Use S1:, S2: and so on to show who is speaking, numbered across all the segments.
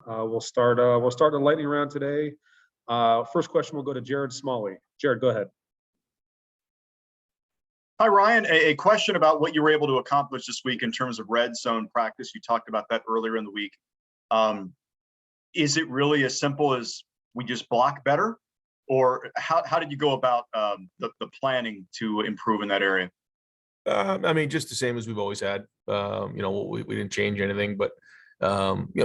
S1: We'll start the lightning round today. First question will go to Jared Smalley. Jared, go ahead.
S2: Hi, Ryan. A question about what you were able to accomplish this week in terms of red zone practice. You talked about that earlier in the week. Is it really as simple as we just block better? Or how did you go about the planning to improve in that area?
S3: I mean, just the same as we've always had. We didn't change anything, but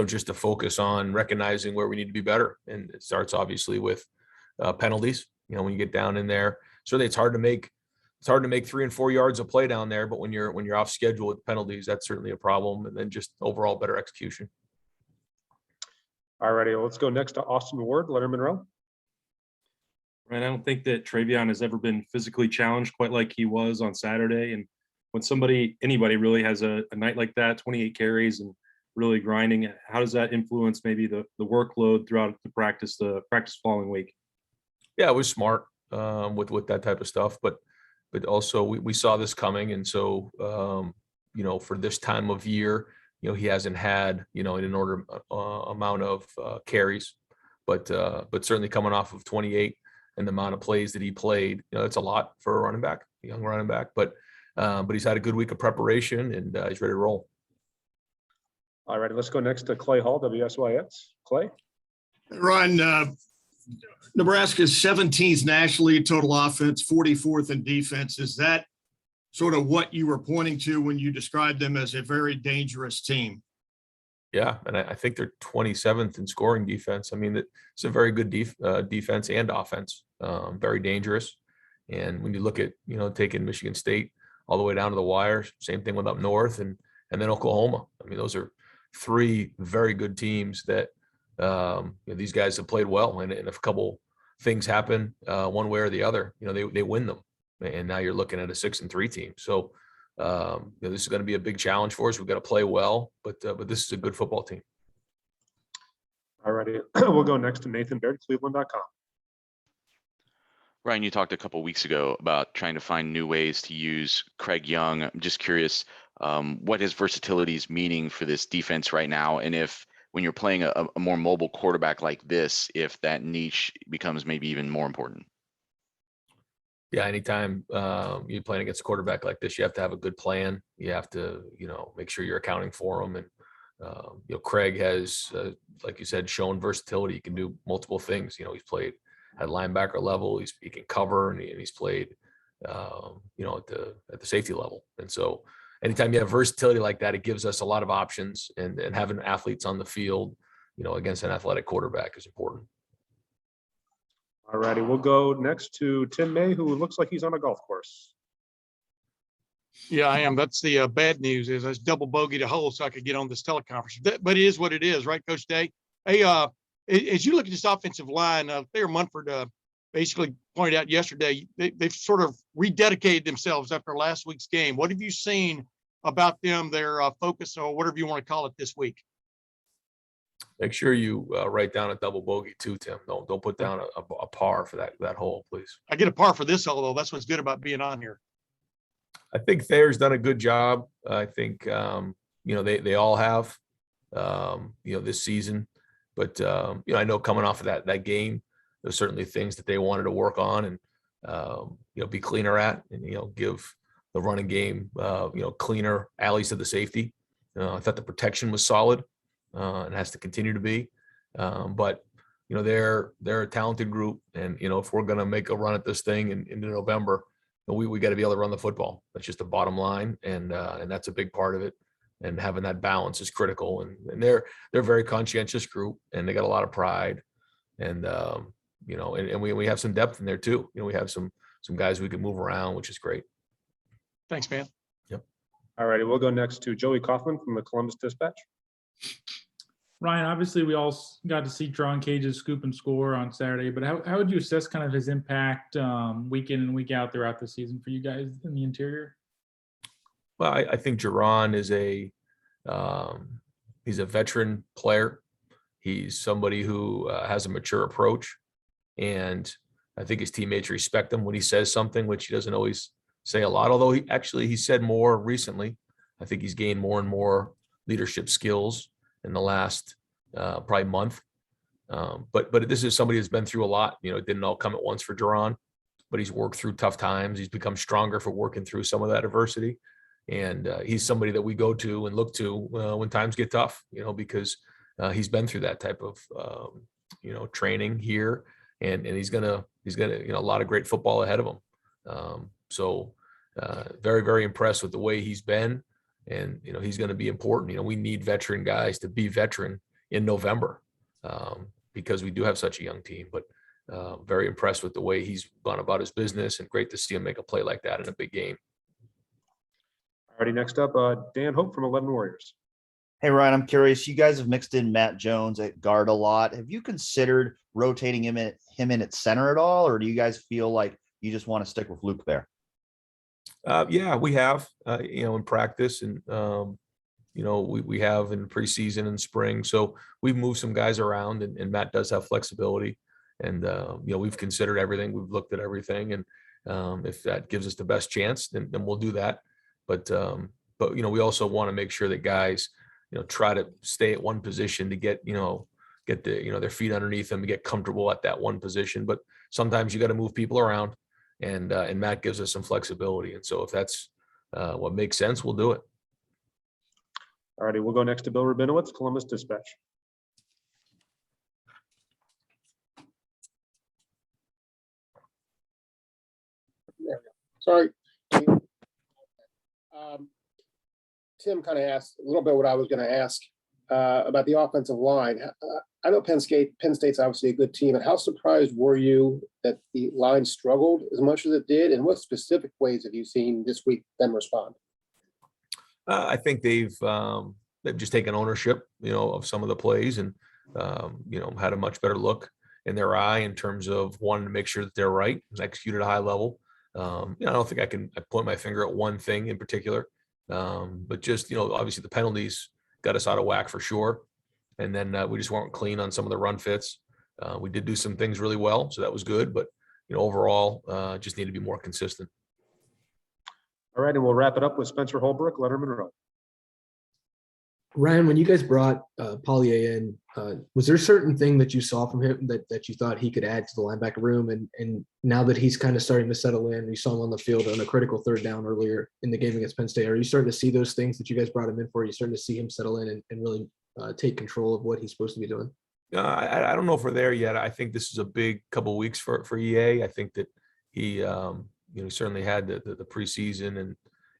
S3: just to focus on recognizing where we need to be better. And it starts obviously with penalties. When you get down in there, certainly it's hard to make 3 and 4 yards of play down there, but when you're off schedule with penalties, that's certainly a problem. And then just overall better execution.
S1: All righty, let's go next to Austin Ward, Leonard Monroe.
S4: Right, I don't think that Travion has ever been physically challenged quite like he was on Saturday. And when anybody really has a night like that, 28 carries and really grinding, how does that influence maybe the workload throughout the practice following week?
S3: Yeah, it was smart with that type of stuff, but also we saw this coming, and so for this time of year, he hasn't had an inordinate amount of carries, but certainly coming off of 28 and the amount of plays that he played, it's a lot for a running back, a young running back, but he's had a good week of preparation and he's ready to roll.
S1: All right, let's go next to Clay Hall, WSYS. Clay.
S5: Ryan, Nebraska's 17th nationally total offense, 44th in defense. Is that sort of what you were pointing to when you described them as a very dangerous team?
S3: Yeah, and I think they're 27th in scoring defense. I mean, it's a very good defense and offense, very dangerous. And when you look at, taking Michigan State all the way down to the wire, same thing with up north and then Oklahoma. I mean, those are 3 very good teams that these guys have played well. And if a couple things happen one way or the other, they win them. And now you're looking at a 6-3 team. So, this is going to be a big challenge for us. We've got to play well, but this is a good football team.
S1: All righty. We'll go next to Nathan Baird, Cleveland.com.
S6: Ryan, you talked a couple of weeks ago about trying to find new ways to use Craig Young. I'm just curious what his versatility is meaning for this defense right now, and if when you're playing a more mobile quarterback like this, if that niche becomes maybe even more important.
S3: Yeah, anytime you're playing against a quarterback like this, you have to have a good plan. You have to, make sure you're accounting for him. And, Craig has, like you said, shown versatility. He can do multiple things. He's played at linebacker level. He can cover, and he's played, at the safety level. And so anytime you have versatility like that, it gives us a lot of options, and having athletes on the field, against an athletic quarterback is important.
S1: All righty, we'll go next to Tim May, who looks like he's on a golf course.
S5: Yeah, I am. That's the bad news is I double bogeyed a hole so I could get on this teleconference. But it is what it is, right, Coach Day? Hey, as you look at this offensive line, Thayer Munford basically pointed out yesterday, they've sort of rededicated themselves after last week's game. What have you seen about them, their focus, or whatever you want to call it this week?
S3: Make sure you write down a double bogey too, Tim. Don't put down a par for that hole, please.
S5: I get a par for this hole, though. That's what's good about being on here.
S3: I think Thayer's done a good job. I think they all have this season, but I know coming off of that game, there's certainly things that they wanted to work on and be cleaner at, and give the running game cleaner alleys to the safety. I thought the protection was solid. And has to continue to be, but they're a talented group, and if we're going to make a run at this thing into November, we got to be able to run the football. That's just the bottom line, and that's a big part of it. And having that balance is critical. And they're a very conscientious group, and they got a lot of pride, and we have some depth in there too. We have some guys we can move around, which is great.
S5: Thanks, man.
S3: Yep.
S1: All righty, we'll go next to Joey Kaufman from the Columbus Dispatch.
S7: Ryan, obviously we all got to see Tron Cage's scoop and score on Saturday, but how would you assess kind of his impact week in and week out throughout the season for you guys in the interior?
S3: Well, I think Jerron is he's a veteran player. He's somebody who has a mature approach, and I think his teammates respect him when he says something, which he doesn't always say a lot, although he said more recently. I think he's gained more and more leadership skills in the last probably month. But this is somebody that's been through a lot. It didn't all come at once for Duran, but he's worked through tough times. He's become stronger for working through some of that adversity. And he's somebody that we go to and look to when times get tough, because he's been through that type of, training here, and he's gonna, a lot of great football ahead of him. So very, very impressed with the way he's been, and, he's going to be important. We need veteran guys to be veteran in November, because we do have such a young team, but very impressed with the way he's gone about his business, and great to see him make a play like that in a big game.
S1: Alrighty, next up, Dan Hope from 11 Warriors.
S8: Hey, Ryan, I'm curious. You guys have mixed in Matt Jones at guard a lot. Have you considered rotating him in at center at all, or do you guys feel like you just want to stick with Luke there?
S3: Yeah, we have, in practice, and, we have in preseason and spring. So we've moved some guys around, and Matt does have flexibility. And, we've considered everything. We've looked at everything. And if that gives us the best chance, then we'll do that. But we also want to make sure that guys, try to stay at one position to get their feet underneath them, to get comfortable at that one position. But sometimes you got to move people around, and Matt gives us some flexibility. And so if that's what makes sense, we'll do it.
S1: Alrighty, we'll go next to Bill Rabinowitz, Columbus Dispatch.
S9: Sorry. Tim kind of asked a little bit what I was going to ask about the offensive line. I know Penn State's obviously a good team, and how surprised were you that the line struggled as much as it did? And what specific ways have you seen this week them respond?
S3: I think they've just taken ownership, of some of the plays, and had a much better look in their eye in terms of wanting to make sure that they're right and execute at a high level. I don't think I point my finger at one thing in particular, but just, obviously the penalties got us out of whack for sure. And then we just weren't clean on some of the run fits. We did do some things really well, so that was good, but overall just need to be more consistent.
S1: All right, and we'll wrap it up with Spencer Holbrook, Letterman Row.
S10: Ryan, when you guys brought Pollier in, was there a certain thing that you saw from him that you thought he could add to the linebacker room? And now that he's kind of starting to settle in, you saw him on the field on a critical third down earlier in the game against Penn State. Are you starting to see those things that you guys brought him in for? Are you starting to see him settle in and really take control of what he's supposed to be doing?
S3: I don't know if we're there yet. I think this is a big couple of weeks for EA. I think that he, certainly had the preseason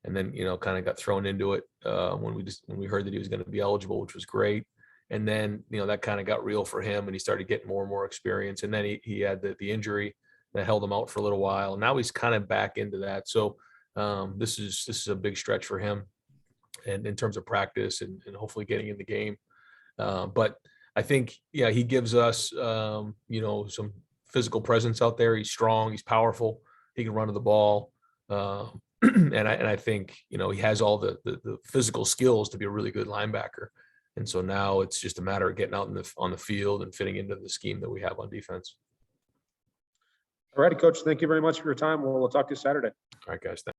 S3: and then, kind of got thrown into it when we heard that he was going to be eligible, which was great. And then, that kind of got real for him, and he started getting more and more experience. And then he had the injury that held him out for a little while. And now he's kind of back into that. So this is a big stretch for him, and in terms of practice and hopefully getting in the game. But I think, he gives us, some physical presence out there. He's strong, he's powerful, he can run to the ball. And I think, he has all the physical skills to be a really good linebacker. And so now it's just a matter of getting out on the field and fitting into the scheme that we have on defense.
S1: All righty, Coach. Thank you very much for your time. We'll talk to you Saturday.
S3: All right, guys.